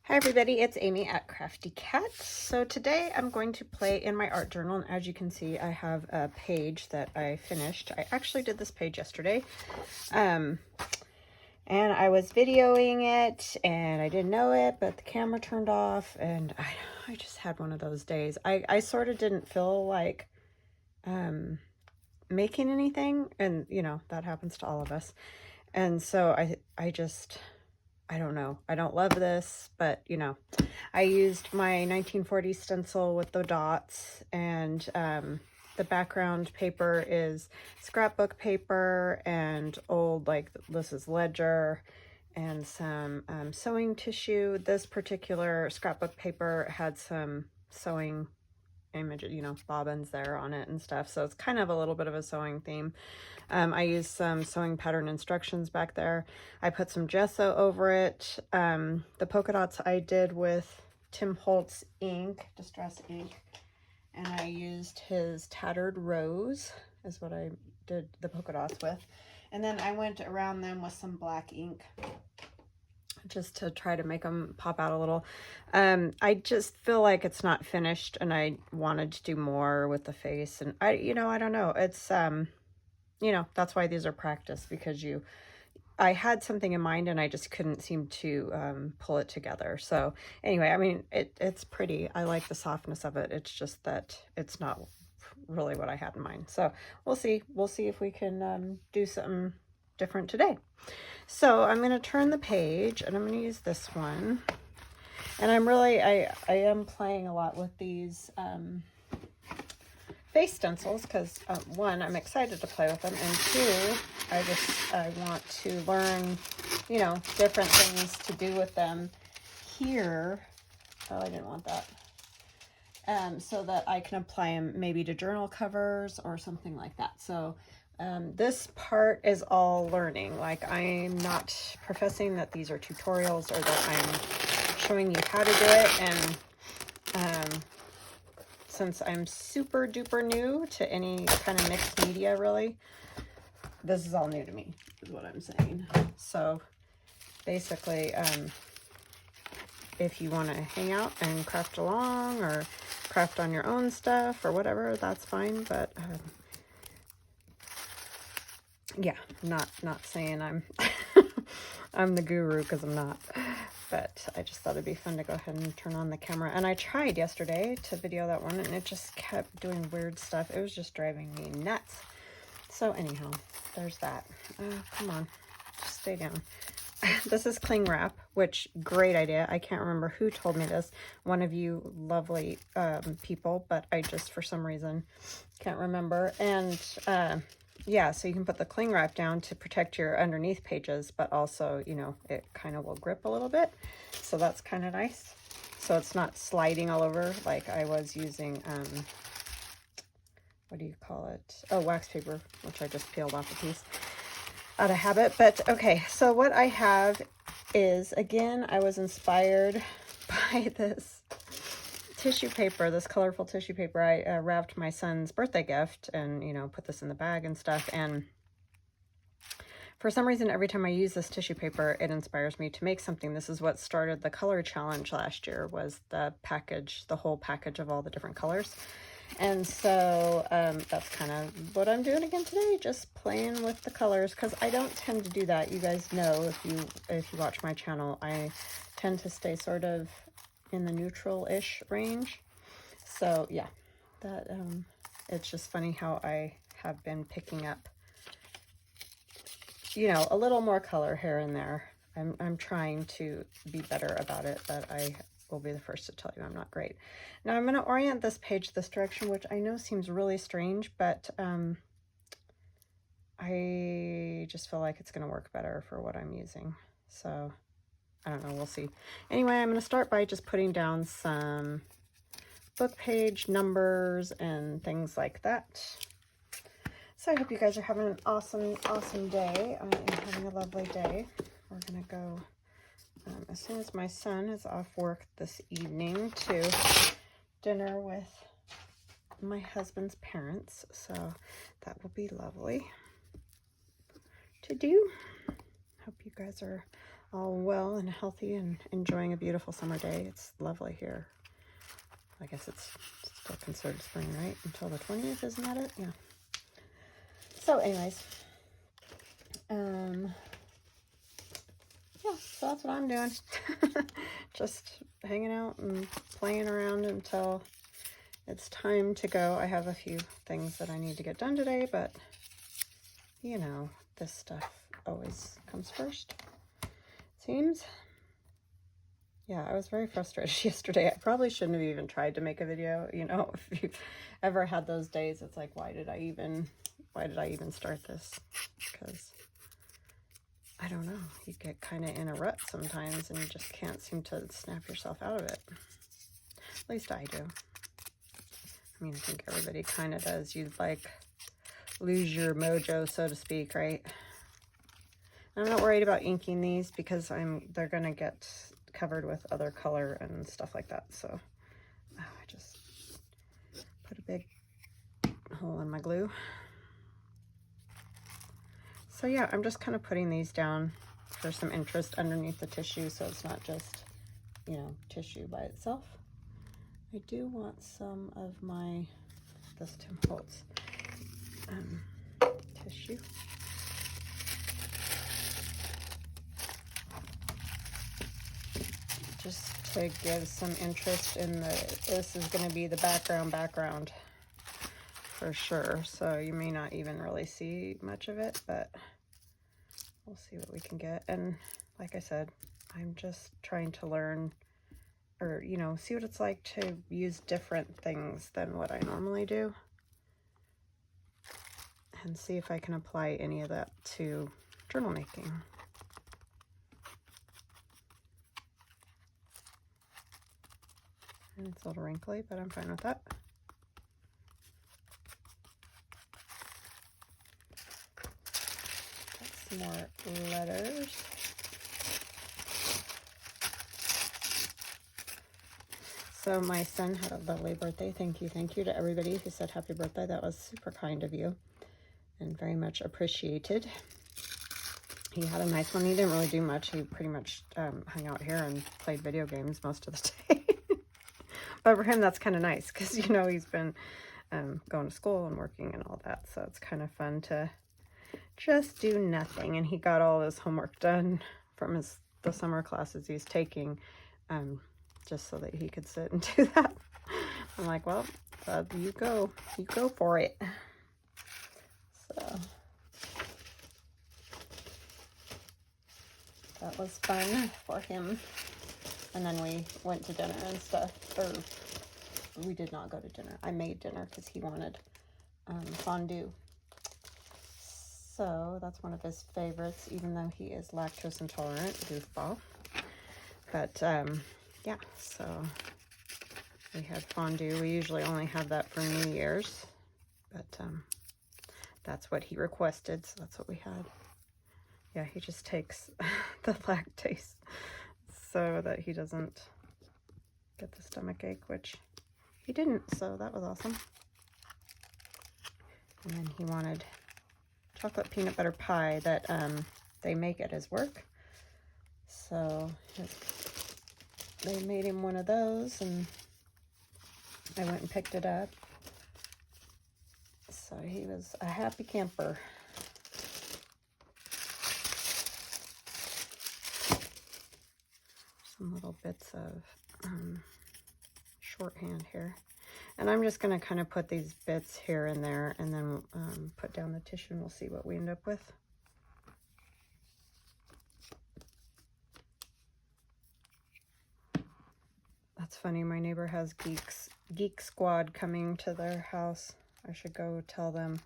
Hi everybody, it's Amy at Crafty Cat. So today I'm going to play in my art journal, and as you can see I have a page that I finished. I actually did this page yesterday, and I was videoing it and I didn't know it, but the camera turned off and I just had one of those days. I sort of didn't feel like making anything, and you know, that happens to all of us. And so I don't know. I don't love this, but you know, I used my 1940 stencil with the dots, and the background paper is scrapbook paper and old, like this is ledger, and some sewing tissue. This particular scrapbook paper had some sewing images, you know, bobbins there on it and stuff, so it's kind of a little bit of a sewing theme. I used some sewing pattern instructions back there. I put some gesso over it. The polka dots I did with Tim Holtz ink, Distress ink, and I used his Tattered Rose is what I did the polka dots with. And then I went around them with some black ink just to try to make them pop out a little. I just feel like it's not finished, and I wanted to do more with the face, and I don't know. It's you know, that's why these are practice, because I had something in mind and I just couldn't seem to pull it together. So anyway, I mean, it's pretty. I like the softness of it. It's just that it's not really what I had in mind. So we'll see if we can do something different today. So I'm going to turn the page and I'm going to use this one. And I am playing a lot with these face stencils because one, I'm excited to play with them, and two, I want to learn, you know, different things to do with them here. Oh, I didn't want that. So that I can apply them maybe to journal covers or something like that. So this part is all learning. Like, I'm not professing that these are tutorials or that I'm showing you how to do it. And since I'm super duper new to any kind of mixed media, really, this is all new to me, is what I'm saying. So basically, if you want to hang out and craft along or craft on your own stuff or whatever, that's fine. But yeah, not saying I'm I'm the guru, because I'm not. But I just thought it'd be fun to go ahead and turn on the camera. And I tried yesterday to video that one, and it just kept doing weird stuff. It was just driving me nuts. So anyhow, there's that. Come on, just stay down. This is cling wrap, which, great idea. I can't remember who told me this. One of you lovely people, but I just, for some reason, can't remember. And yeah, so you can put the cling wrap down to protect your underneath pages, but also, you know, it kind of will grip a little bit. So that's kind of nice. So it's not sliding all over like I was using, what do you call it? Oh, wax paper, which I just peeled off a piece out of habit. But okay, so what I have is, again, I was inspired by this tissue paper, this colorful tissue paper. I wrapped my son's birthday gift and, you know, put this in the bag and stuff. And for some reason, every time I use this tissue paper, it inspires me to make something. This is what started the color challenge last year, was the package, the whole package of all the different colors. And so that's kind of what I'm doing again today, just playing with the colors, because I don't tend to do that. You guys know, if you watch my channel, I tend to stay sort of in the neutral-ish range. So yeah, that it's just funny how I have been picking up, you know, a little more color here and there. I'm trying to be better about it, but I will be the first to tell you I'm not great. Now I'm going to orient this page this direction, which I know seems really strange, but I just feel like it's going to work better for what I'm using. So I don't know, we'll see. Anyway, I'm going to start by just putting down some book page numbers and things like that. So I hope you guys are having an awesome day. I am having a lovely day. We're going to go, as soon as my son is off work this evening, to dinner with my husband's parents. So that will be lovely to do. Hope you guys are all well and healthy and enjoying a beautiful summer day. It's lovely here. I guess it's still considered spring, right? Until the 20th, isn't that it? Yeah. So anyways, yeah, so that's what I'm doing. Just hanging out and playing around until it's time to go. I have a few things that I need to get done today, but you know, this stuff always comes first, it seems. Yeah, I was very frustrated yesterday. I probably shouldn't have even tried to make a video. You know, if you've ever had those days, it's like, why did I even start this? Because I don't know, you get kind of in a rut sometimes and you just can't seem to snap yourself out of it. At least I do. I mean, I think everybody kind of does. You like lose your mojo, so to speak, right? I'm not worried about inking these because they're gonna get covered with other color and stuff like that. So I just put a big hole in my glue. So yeah, I'm just kind of putting these down for some interest underneath the tissue, so it's not just, you know, tissue by itself. I do want some of this Tim Holtz tissue. Just to give some interest in this is going to be the background for sure. So you may not even really see much of it, but we'll see what we can get. And like I said, I'm just trying to learn, or, you know, see what it's like to use different things than what I normally do. And see if I can apply any of that to journal making. And it's a little wrinkly, but I'm fine with that. Got some more letters. So my son had a lovely birthday. Thank you to everybody who said happy birthday. That was super kind of you and very much appreciated. He had a nice one. He didn't really do much. He pretty much hung out here and played video games most of the day. But for him, that's kind of nice because, you know, he's been going to school and working and all that. So it's kind of fun to just do nothing. And he got all his homework done from the summer classes he's taking, just so that he could sit and do that. I'm like, well, you go for it. So that was fun for him. And then we went to dinner and stuff, or we did not go to dinner. I made dinner because he wanted fondue. So that's one of his favorites, even though he is lactose intolerant, goofball. But yeah, so we had fondue. We usually only have that for New Year's, but that's what he requested, so that's what we had. Yeah, he just takes the lactase so that he doesn't get the stomach ache, which he didn't, so that was awesome. And then he wanted chocolate peanut butter pie that they make at his work. So they made him one of those, and I went and picked it up. So he was a happy camper. Some little bits of shorthand here. And I'm just going to kind of put these bits here and there and then put down the tissue, and we'll see what we end up with. That's funny, my neighbor has Geek Squad coming to their house. I should go tell them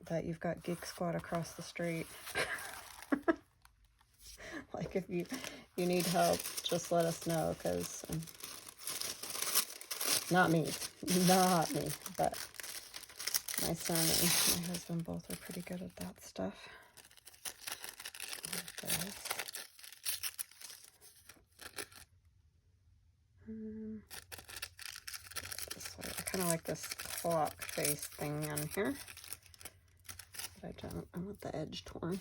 that you've got Geek Squad across the street. Like, if you need help, just let us know, because not me, but my son and my husband both are pretty good at that stuff. I kind of like this clock face thing on here, but I want the edge torn.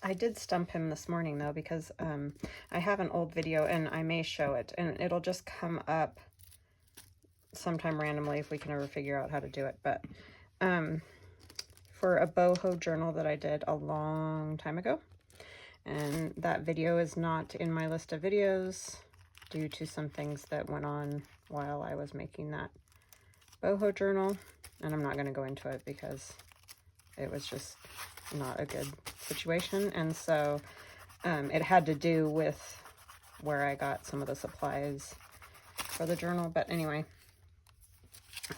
I did stump him this morning though, because I have an old video and I may show it, and it'll just come up sometime randomly if we can ever figure out how to do it. But for a boho journal that I did a long time ago, and that video is not in my list of videos due to some things that went on while I was making that boho journal, and I'm not going to go into it because it was just not a good situation. And so it had to do with where I got some of the supplies for the journal. But anyway,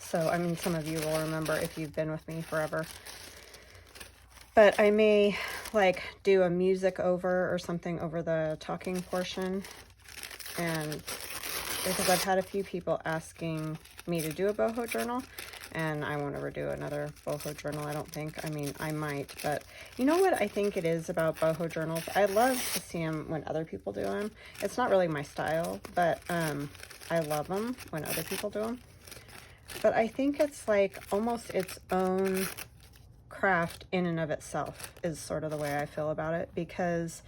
so I mean, some of you will remember if you've been with me forever. But I may like do a music over or something over the talking portion, and because I've had a few people asking me to do a boho journal, and I won't ever do another boho journal, I don't think. I mean, I might, but you know what I think it is about boho journals? I love to see them when other people do them. It's not really my style, but I love them when other people do them. But I think it's like almost its own craft in and of itself is sort of the way I feel about it, because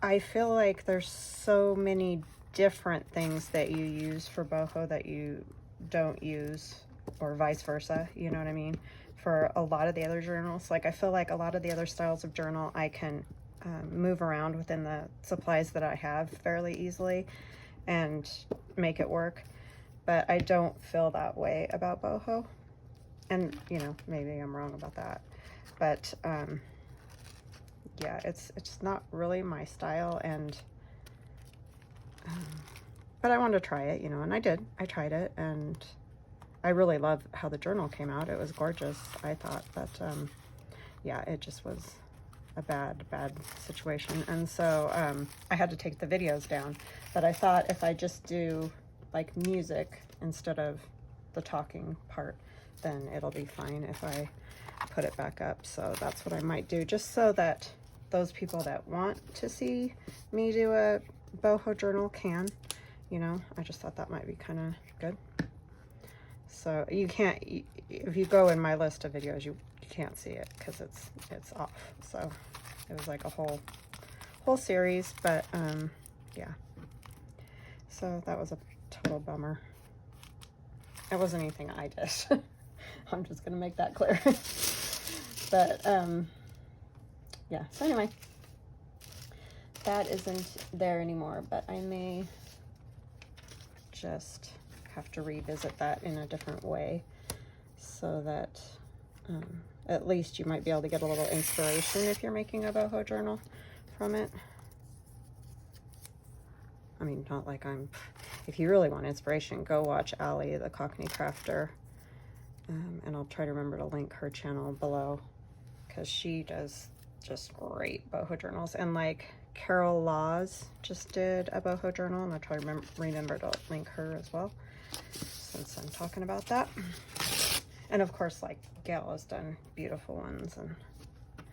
I feel like there's so many different things that you use for boho that you don't use, or vice versa, you know what I mean, for a lot of the other journals. Like I feel like a lot of the other styles of journal I can move around within the supplies that I have fairly easily and make it work, but I don't feel that way about boho. And you know, maybe I'm wrong about that, but yeah, it's not really my style. And but I wanted to try it, you know, and I did. I tried it, and I really love how the journal came out. It was gorgeous, I thought. But yeah, it just was a bad situation. And so I had to take the videos down. But I thought if I just do like music instead of the talking part, then it'll be fine if I put it back up. So that's what I might do, just so that those people that want to see me do a boho journal can, you know. I just thought that might be kind of good. So you can't, if you go in my list of videos, you can't see it because it's off. So it was like a whole series, but yeah. So that was a total bummer. It wasn't anything I did. I'm just gonna make that clear. But yeah, so anyway, that isn't there anymore, but I may just have to revisit that in a different way, so that at least you might be able to get a little inspiration if you're making a boho journal from it. I mean, not like if you really want inspiration, go watch Allie, the Cockney Crafter. And I'll try to remember to link her channel below, because she does just great boho journals. And like Carol Laws just did a boho journal, and I'll try to remember to link her as well, since I'm talking about that. And of course, like Gail has done beautiful ones, and I'm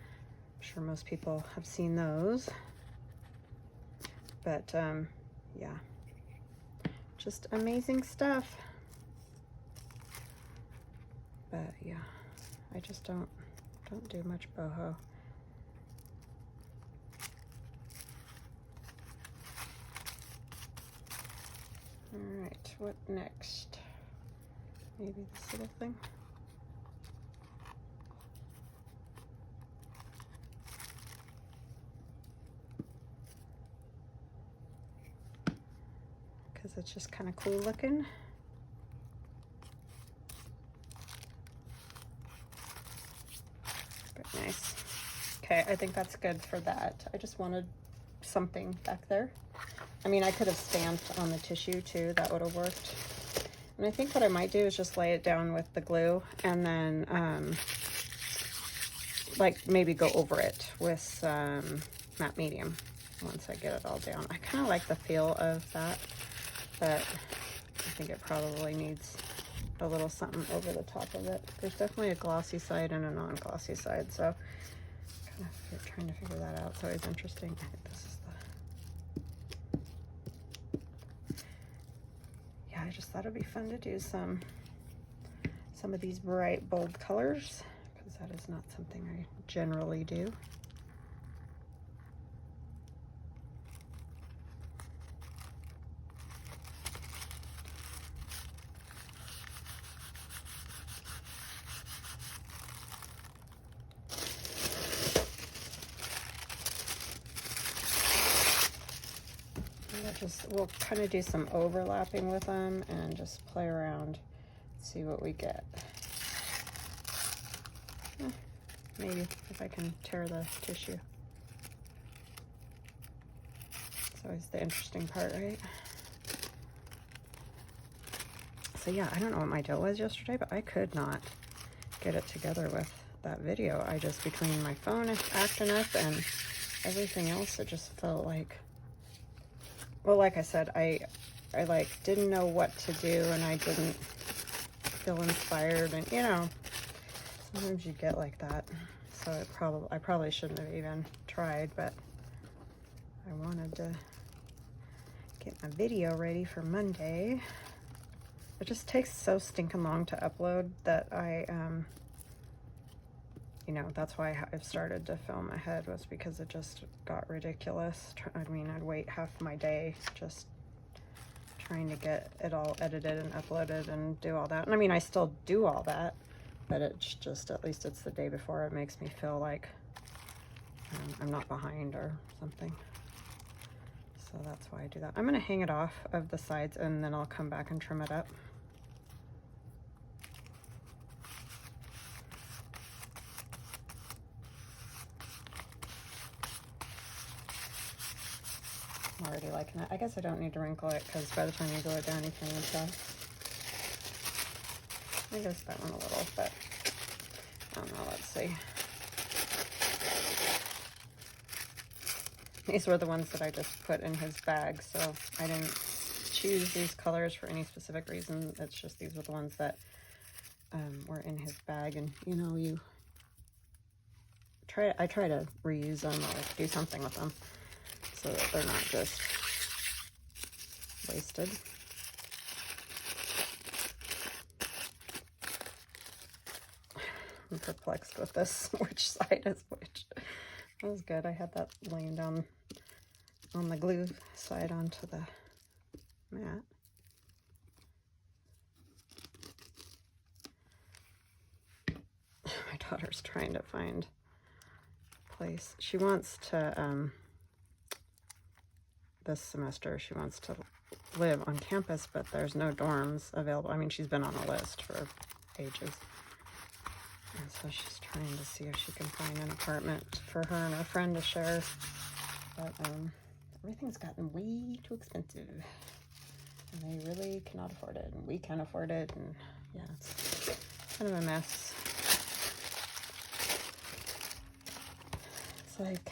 sure most people have seen those. But yeah, just amazing stuff. But yeah, I just don't do much boho. All right, what next? Maybe this little thing. Because it's just kind of cool looking. Nice. Okay, I think that's good for that. I just wanted something back there. I mean, I could have stamped on the tissue too. That would have worked. And I think what I might do is just lay it down with the glue, and then like maybe go over it with some matte medium once I get it all down. I kind of like the feel of that, but I think it probably needs a little something over the top of it. There's definitely a glossy side and a non-glossy side, so kind of trying to figure that out. It's always interesting. I think this is the, yeah, I just thought it'd be fun to do some of these bright bold colors, because that is not something I generally do. We'll kind of do some overlapping with them and just play around, see what we get. Maybe if I can tear the tissue. It's always the interesting part, right? So yeah, I don't know what my deal was yesterday, but I could not get it together with that video. I just, between my phone acting up and everything else, it just felt like, well, like I said, I like didn't know what to do, and I didn't feel inspired, and you know, sometimes you get like that. So I probably shouldn't have even tried, but I wanted to get my video ready for Monday. It just takes so stinking long to upload that you know, that's why I've started to film ahead, was because it just got ridiculous. I mean, I'd wait half my day just trying to get it all edited and uploaded and do all that. And I mean, I still do all that, but it's just, at least it's the day before, it makes me feel like I'm not behind or something. So that's why I do that. I'm gonna hang it off of the sides and then I'll come back and trim it up. I'm already liking it. I guess I don't need to wrinkle it because by the time you glue it down, you can't even tell. I guess that one a little, but I don't know. Let's see. These were the ones that I just put in his bag, so I didn't choose these colors for any specific reason. It's just these were the ones that were in his bag, and you know, I try to reuse them or do something with them so that they're not just wasted. I'm perplexed with this, which side is which. That was good. I had that laying down on the glue side onto the mat. My daughter's trying to find a place. She wants to, this semester, she wants to live on campus, but there's no dorms available. I mean, she's been on a list for ages. And so she's trying to see if she can find an apartment for her and her friend to share. But everything's gotten way too expensive. And they really cannot afford it. And we can't afford it. And yeah, it's kind of a mess. It's like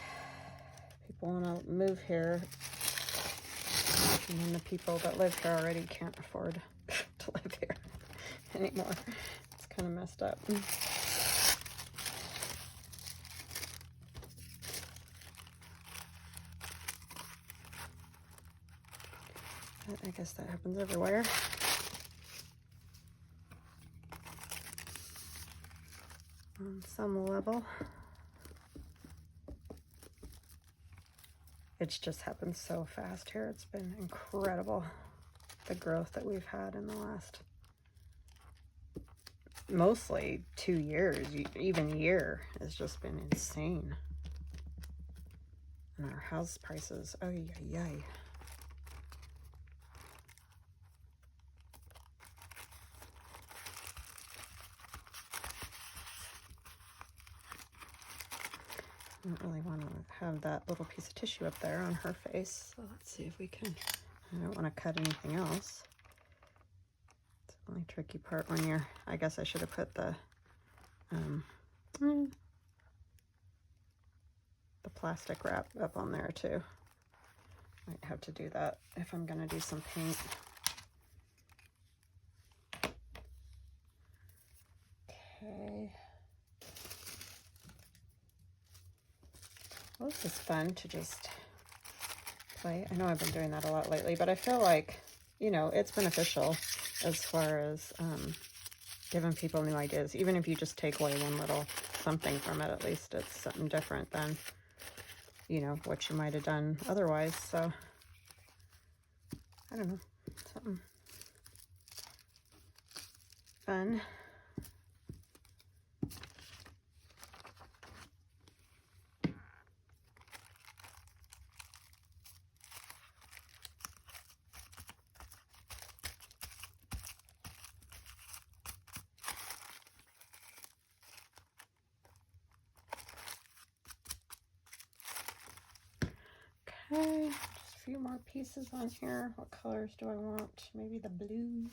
people want to move here. And then the people that live here already can't afford to live here anymore. It's kind of messed up. I guess that happens everywhere. On some level. It's just happened so fast here. It's been incredible, the growth that we've had in the last mostly 2 years, even year, has just been insane. And our house prices, oh yeah. I don't really want to have that little piece of tissue up there on her face. So let's see if we can. I don't want to cut anything else. It's the only tricky part when you're, I guess I should have put the plastic wrap up on there too. Might have to do that if I'm going to do some paint. Okay. Well, this is fun to just play. I know I've been doing that a lot lately, but I feel like, you know, it's beneficial as far as giving people new ideas. Even if you just take away one little something from it, at least it's something different than, you know, what you might have done otherwise. So, I don't know, something fun. Okay, just a few more pieces on here. What colors do I want? Maybe the blue.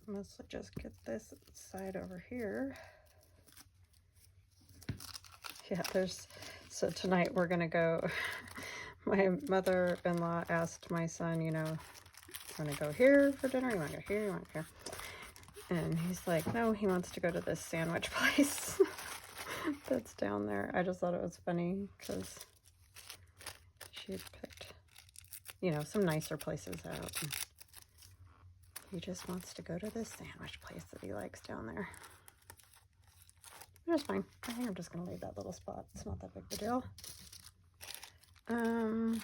Mostly just get this side over here. Yeah, so tonight we're gonna go, my mother-in-law asked my son, you know, you wanna go here for dinner? You wanna go here? You wanna go here? And he's like, no, he wants to go to this sandwich place that's down there. I just thought it was funny because she had picked, you know, some nicer places out. He just wants to go to this sandwich place that he likes down there. But it's fine. I think I'm just going to leave that little spot. It's not that big of a deal. I want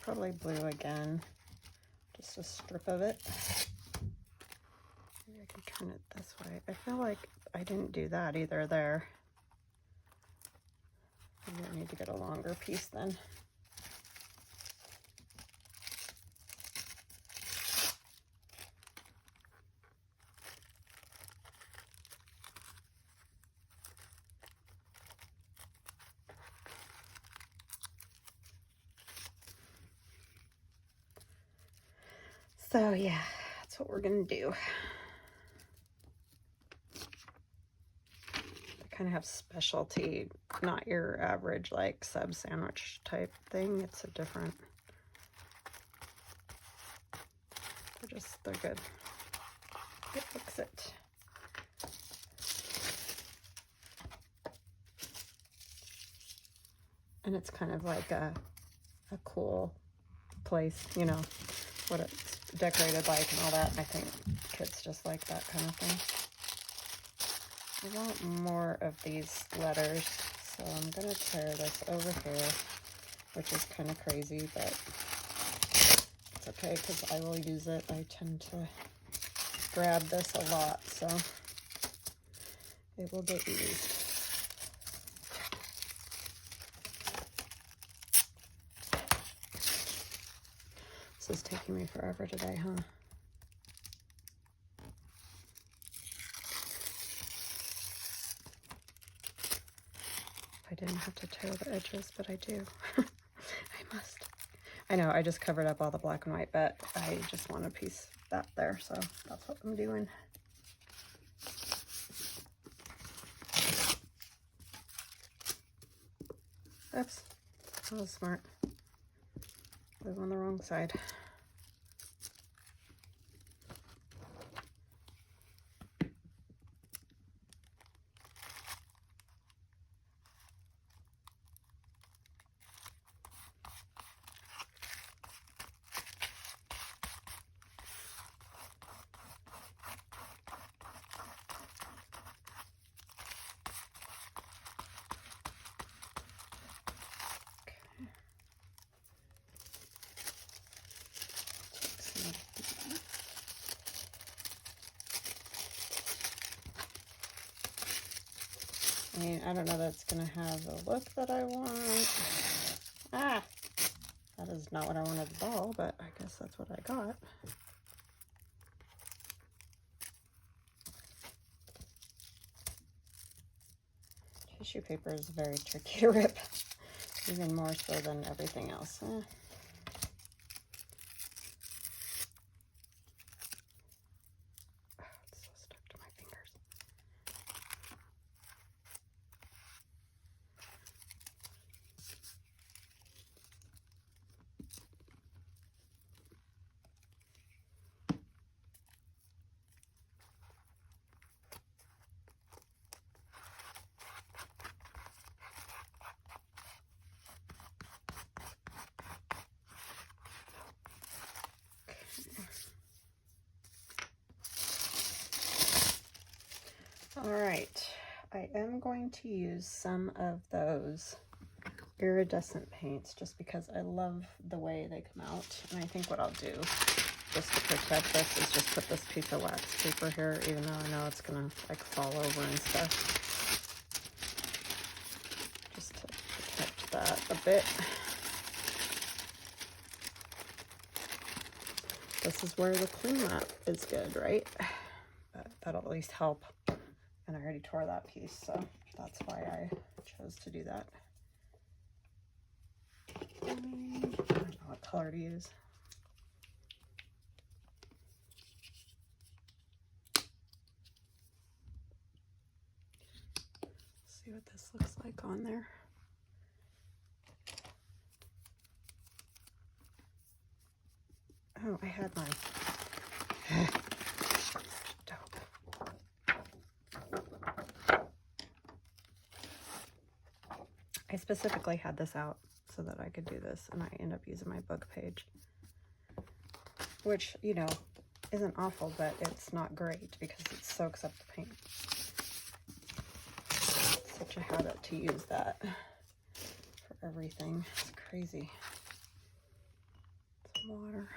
probably blue again. Just a strip of it. Maybe I can turn it this way. I feel like I didn't do that either there. Maybe I need to get a longer piece then. So yeah, that's what we're gonna do. They kind of have specialty, not your average like sub sandwich type thing. It's a different, they're good. It looks it. And it's kind of like a cool place, you know, what it's decorated like and all that. I think kids just like that kind of thing. I want more of these letters, so I'm going to tear this over here, which is kind of crazy, but it's okay because I will use it. I tend to grab this a lot, so it will get used. This is taking me forever today, huh? I didn't have to tear the edges, but I do. I must. I know, I just covered up all the black and white, but I just want a piece of that there, so that's what I'm doing. Oops, that was smart. Glue on the wrong side. I mean, I don't know that's gonna have the look that I want. Ah, that is not what I wanted at all, but I guess that's what I got. Tissue paper is very tricky to rip, even more so than everything else. It's so stuck to my fingers. All right, I am going to use some of those iridescent paints just because I love the way they come out. And I think what I'll do just to protect this is just put this piece of wax paper here, even though I know it's gonna like fall over and stuff. bit. This is where the cleanup is good, right? But that'll at least help. And I already tore that piece, so that's why I chose to do that. I don't know what color to use. See what this looks like on there. Oh, I had mine. I specifically had this out so that I could do this, and I end up using my book page, which, you know, isn't awful, but it's not great because it soaks up the paint. It's such a habit to use that for everything. It's crazy. Some water.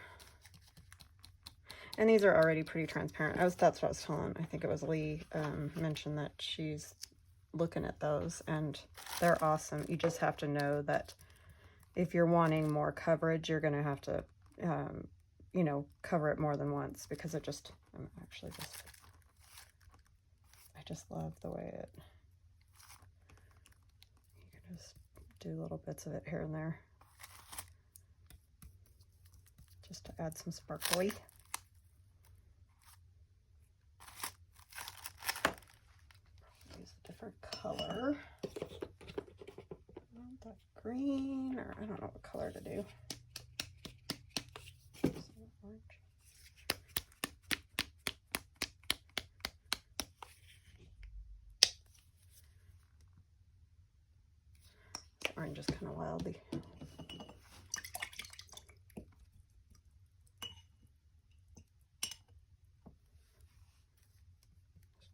And these are already pretty transparent. That's what I was telling. I think it was Lee mentioned that she's looking at those, and they're awesome. You just have to know that if you're wanting more coverage, you're going to have to, you know, cover it more than once, because it just, I just love the way it, you can just do little bits of it here and there, just to add some sparkly. Use a different color. That green, or I don't know what color to do. Orange. This orange is kind of wildy. There's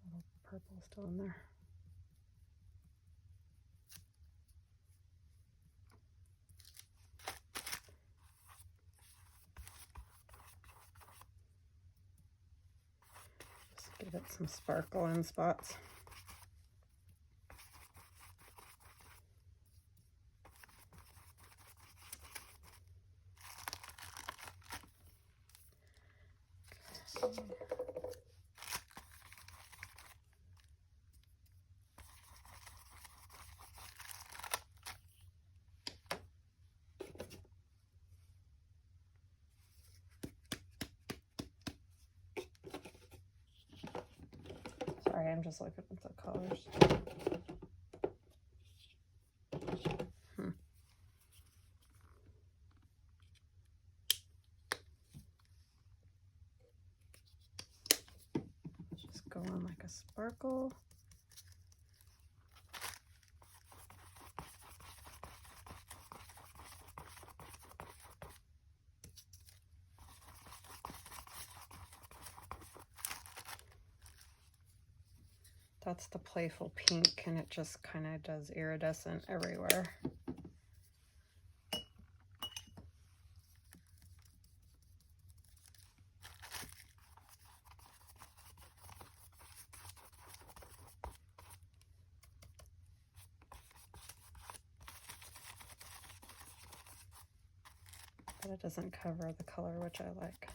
a little purple still in there. Give it some sparkle in spots. Okay. Sorry, I'm just looking at the colors. Just go on like a sparkle. That's the playful pink, and it just kind of does iridescent everywhere. But it doesn't cover the color, which I like.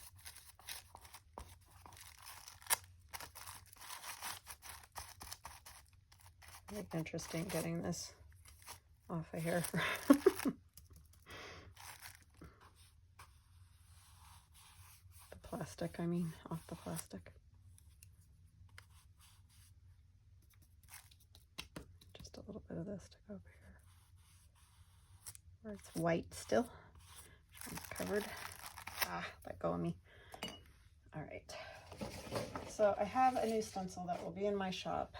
Very interesting getting this off of here. The plastic, I mean, off the plastic. Just a little bit of this to go over here, where it's white still. It's covered. Let go of me. All right. So I have a new stencil that will be in my shop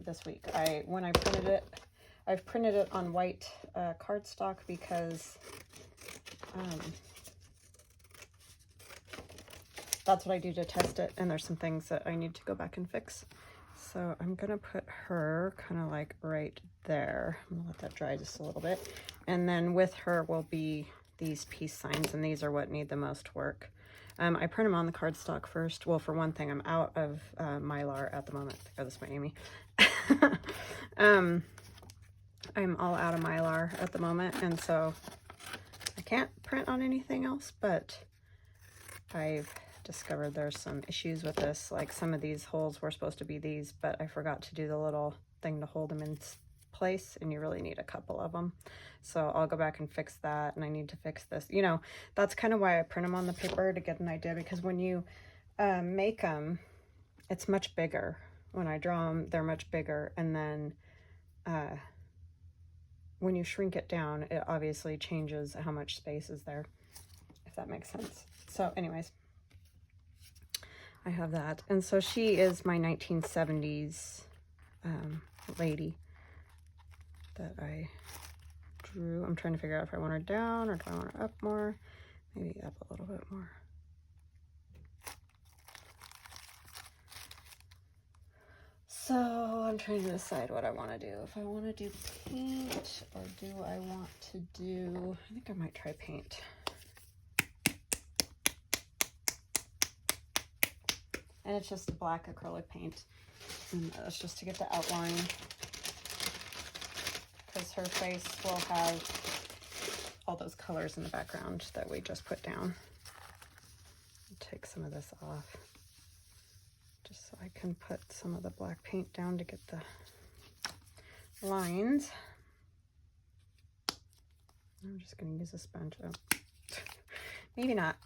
this week. When I printed it, I've printed it on white cardstock because that's what I do to test it, and there's some things that I need to go back and fix. So I'm gonna put her kind of like right there. I'm gonna let that dry just a little bit, and then with her will be these peace signs, and these are what need the most work. I print them on the cardstock first. Well, for one thing, I'm out of Mylar at the moment. Oh, this is my Amy. I'm all out of Mylar at the moment, and so I can't print on anything else, but I've discovered there's some issues with this. Like some of these holes were supposed to be these, but I forgot to do the little thing to hold them in place, and you really need a couple of them. So I'll go back and fix that, and I need to fix this. You know, that's kind of why I print them on the paper, to get an idea, because when you make them, it's much bigger. When I draw them, they're much bigger, and then when you shrink it down, it obviously changes how much space is there, if that makes sense. So anyways, I have that. And so she is my 1970s lady that I drew. I'm trying to figure out if I want her down or do I want her up more. Maybe up a little bit more. So I'm trying to decide what I want to do. If I want to do paint, or do I want to do, I think I might try paint. And it's just black acrylic paint. And that's just to get the outline, because her face will have all those colors in the background that we just put down. I'll take some of this off, just so I can put some of the black paint down to get the lines. I'm just going to use a sponge. Oh, maybe not.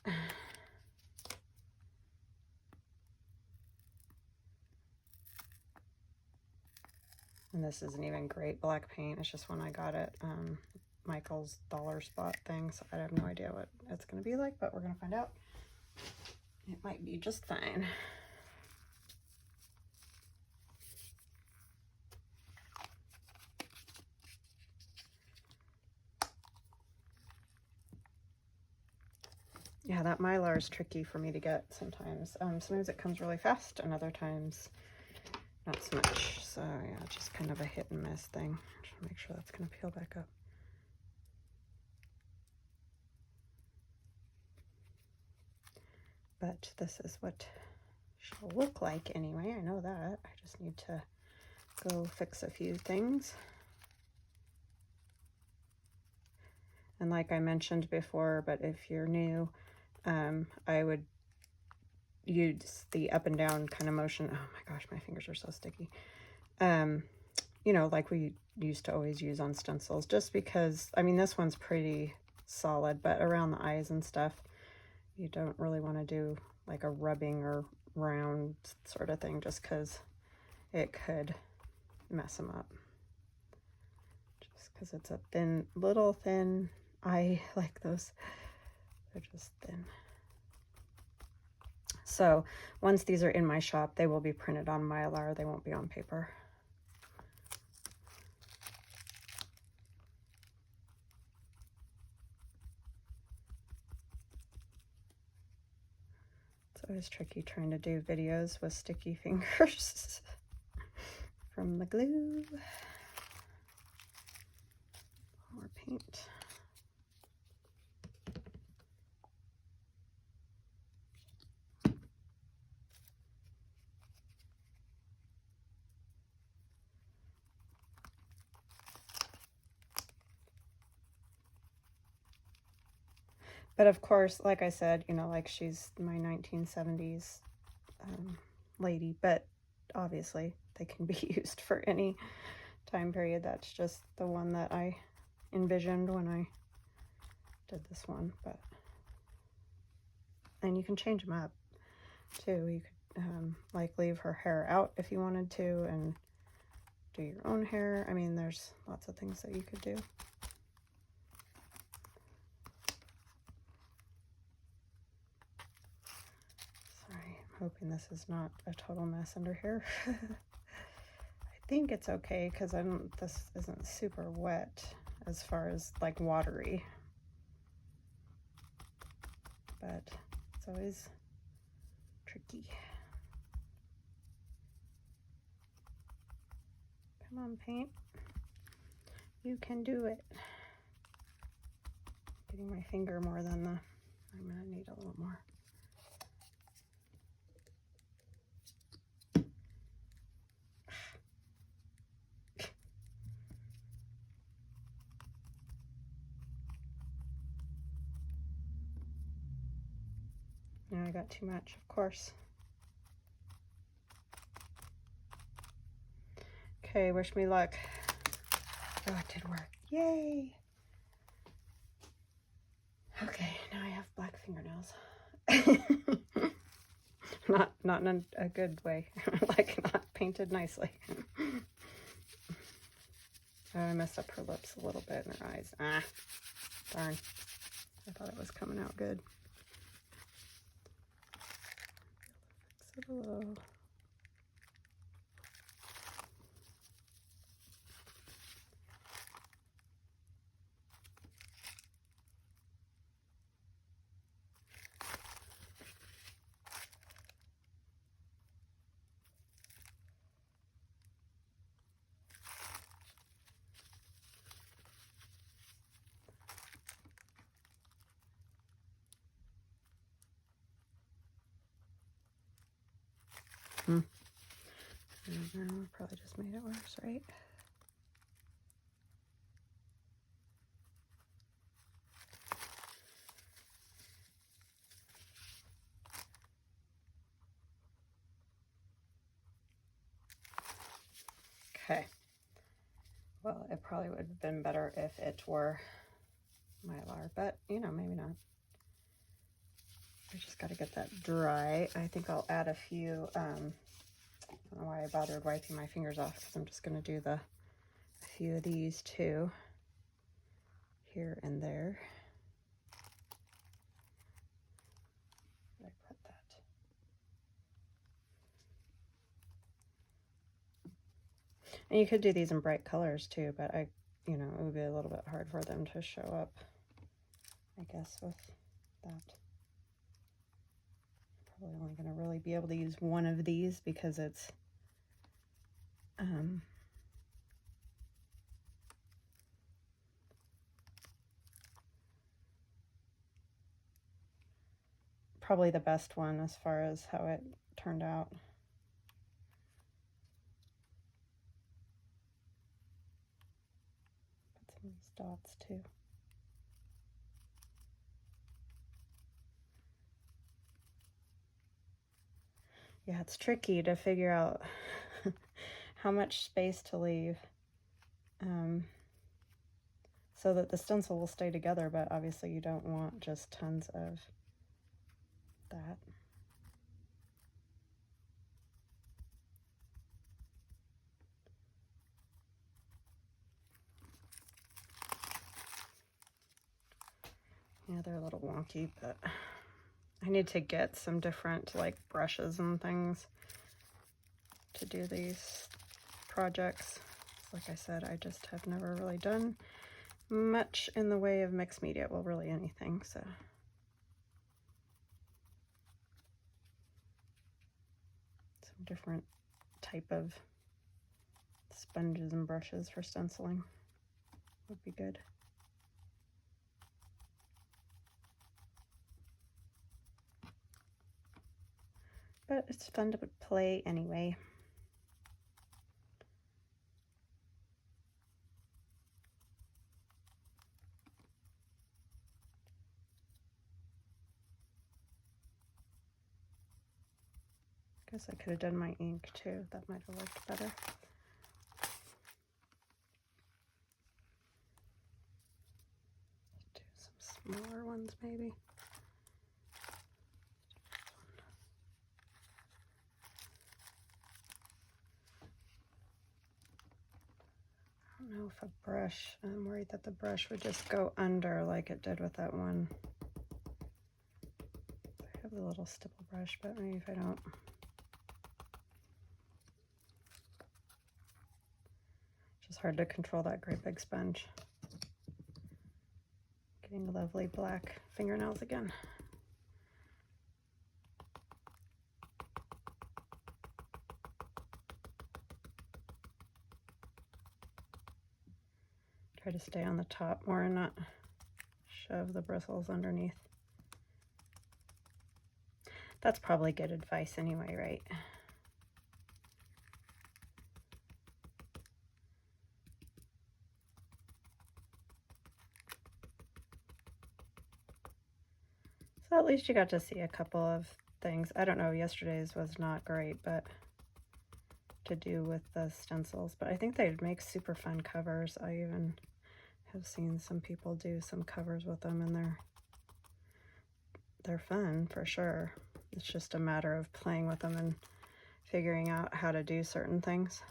And this isn't even great black paint. It's just one I got at Michael's dollar spot thing. So I have no idea what it's going to be like, but we're going to find out. It might be just fine. Yeah, that Mylar is tricky for me to get sometimes. Sometimes it comes really fast, and other times not so much. So yeah, it's just kind of a hit and miss thing. Just make sure that's going to peel back up. But this is what she'll look like anyway. I know that. I just need to go fix a few things. And like I mentioned before, but if you're new, I would use the up and down kind of motion. Oh my gosh, my fingers are so sticky. You know, like we used to always use on stencils, just because, I mean, this one's pretty solid, but around the eyes and stuff, you don't really want to do like a rubbing or round sort of thing, just because it could mess them up. Just because it's a thin, little thin eye, like those, they're just thin. So once these are in my shop, they will be printed on Mylar. They won't be on paper. It's always tricky trying to do videos with sticky fingers from the glue. More paint. But of course, like I said, you know, like she's my 1970s lady, but obviously they can be used for any time period. That's just the one that I envisioned when I did this one. But and you can change them up too. You could like leave her hair out if you wanted to, and do your own hair. I mean, there's lots of things that you could do. Hoping this is not a total mess under here. I think it's okay, because this isn't super wet as far as like watery, but it's always tricky. Come on, paint, you can do it. Getting my finger more than the, I'm gonna need a little more. I got too much, of course. Okay, wish me luck. Oh, it did work. Yay! Okay, now I have black fingernails. Not in a good way. Like, not painted nicely. Oh, I messed up her lips a little bit and her eyes. Ah, darn. I thought it was coming out good. Fix it a little. Probably just made it worse, right? Okay. Well, it probably would have been better if it were Mylar, but you know, maybe not. I just got to get that dry. I think I'll add a few, I don't know why I bothered wiping my fingers off, because I'm just going to do a few of these too, here and there. Where did I put that? And you could do these in bright colors too, but you know, it would be a little bit hard for them to show up, I guess, with that. Probably only going to really be able to use one of these because it's probably the best one as far as how it turned out. Put some of these dots too. Yeah, it's tricky to figure out how much space to leave so that the stencil will stay together, but obviously you don't want just tons of that. Yeah, they're a little wonky, but I need to get some different like brushes and things to do these projects. Like I said, I just have never really done much in the way of mixed media, well, really anything, so. Some different type of sponges and brushes for stenciling would be good. But it's fun to play anyway. Guess I could have done my ink too. That might have worked better. Do some smaller ones maybe. I don't know if a brush, I'm worried that the brush would just go under like it did with that one. I have the little stipple brush, but maybe if I don't. It's just hard to control that great big sponge. Getting lovely black fingernails again. Try to stay on the top more and not shove the bristles underneath. That's probably good advice anyway, right? So at least you got to see a couple of things. I don't know, yesterday's was not great, but to do with the stencils, but I think they'd make super fun covers. I even have seen some people do some covers with them, and they're fun for sure. It's just a matter of playing with them and figuring out how to do certain things.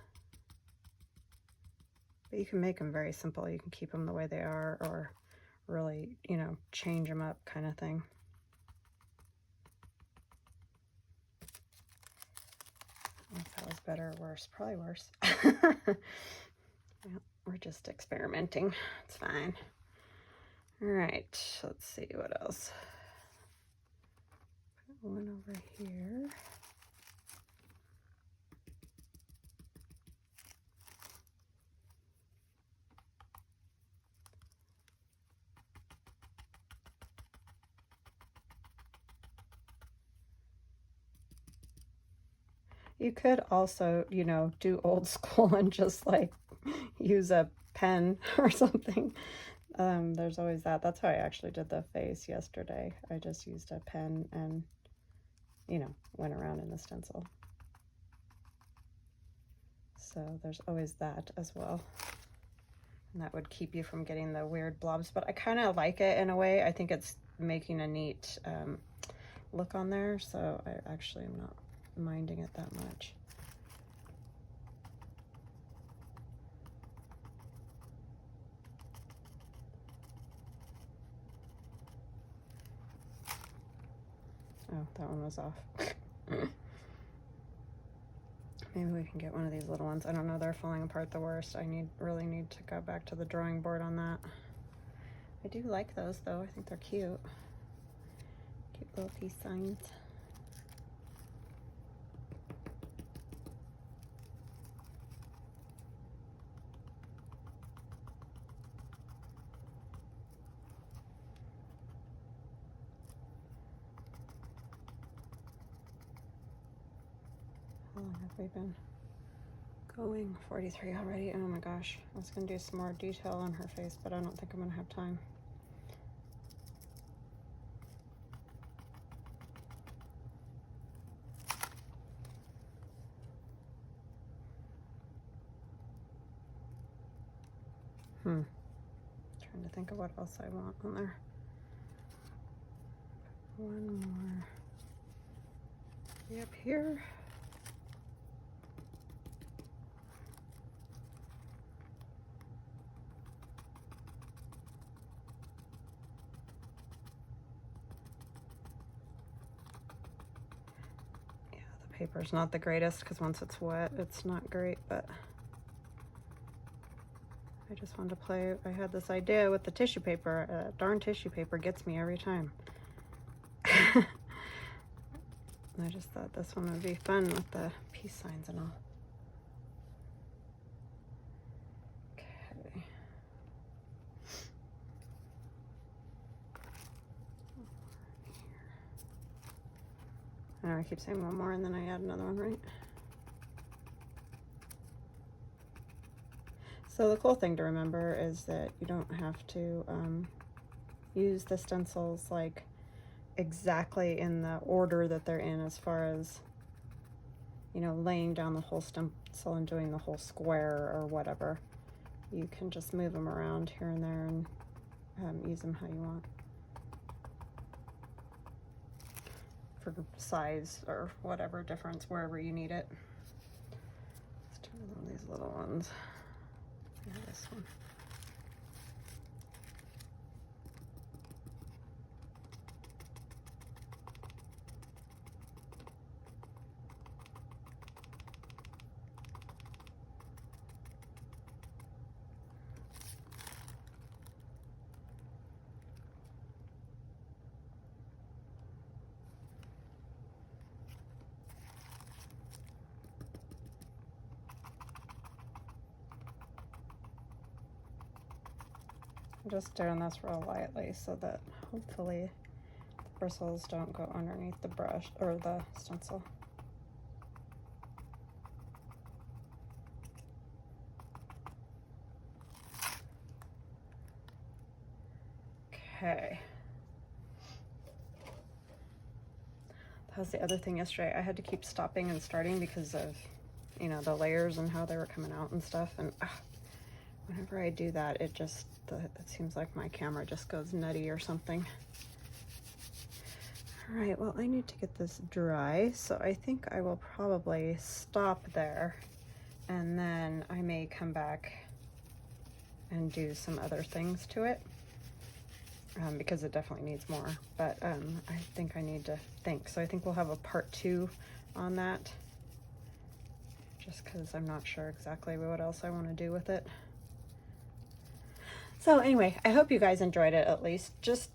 But you can make them very simple. You can keep them the way they are, or really, you know, change them up kind of thing. I don't know if that was better or worse. Probably worse. Well, we're just experimenting. It's fine. All right, let's see what else. Put one over here. You could also, you know, do old school and just like use a pen or something. There's always that. That's how I actually did the face yesterday. I just used a pen and, you know, went around in the stencil. So there's always that as well. And that would keep you from getting the weird blobs, but I kind of like it in a way. I think it's making a neat look on there, so I actually am not minding it that much. Oh, that one was off. Maybe we can get one of these little ones. I don't know, they're falling apart the worst. I really need to go back to the drawing board on that. I do like those though. I think they're cute. Cute little peace signs. How long have we been going? 43 already. Oh my gosh. I was gonna do some more detail on her face, but I don't think I'm gonna have time. Trying to think of what else I want on there. One more. Up here. Yeah, the paper's not the greatest because once it's wet, it's not great, but I just wanted to play. I had this idea with the tissue paper. Darn tissue paper gets me every time. I just thought this one would be fun with the peace signs and all. Okay. I know I keep saying one more and then I add another one, right? So the cool thing to remember is that you don't have to use the stencils like exactly in the order that they're in, as far as, you know, laying down the whole stencil and doing the whole square or whatever. You can just move them around here and there and use them how you want for size or whatever difference wherever you need it. Let's do one of these little ones. This one. I'm just doing this real lightly so that hopefully the bristles don't go underneath the brush or the stencil. Okay. was the other thing yesterday. I had to keep stopping and starting because of, you know, the layers and how they were coming out and stuff. And whenever I do that, it seems like my camera just goes nutty or something. All right, well, I need to get this dry, so I think I will probably stop there, and then I may come back and do some other things to it, because it definitely needs more. But I think I need to think. So I think we'll have a part 2 on that, just because I'm not sure exactly what else I want to do with it. So anyway, I hope you guys enjoyed it at least. Just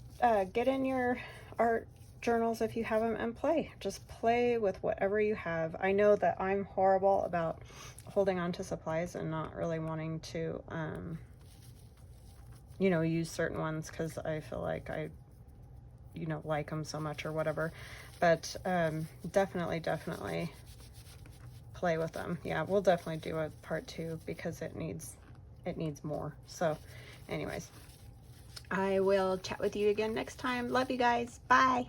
get in your art journals if you have them and play. Just play with whatever you have. I know that I'm horrible about holding on to supplies and not really wanting to, you know, use certain ones because I feel like I, you know, like them so much or whatever. But definitely play with them. Yeah, we'll definitely do a part 2 because it needs more. So anyways, I will chat with you again next time. Love you guys. Bye.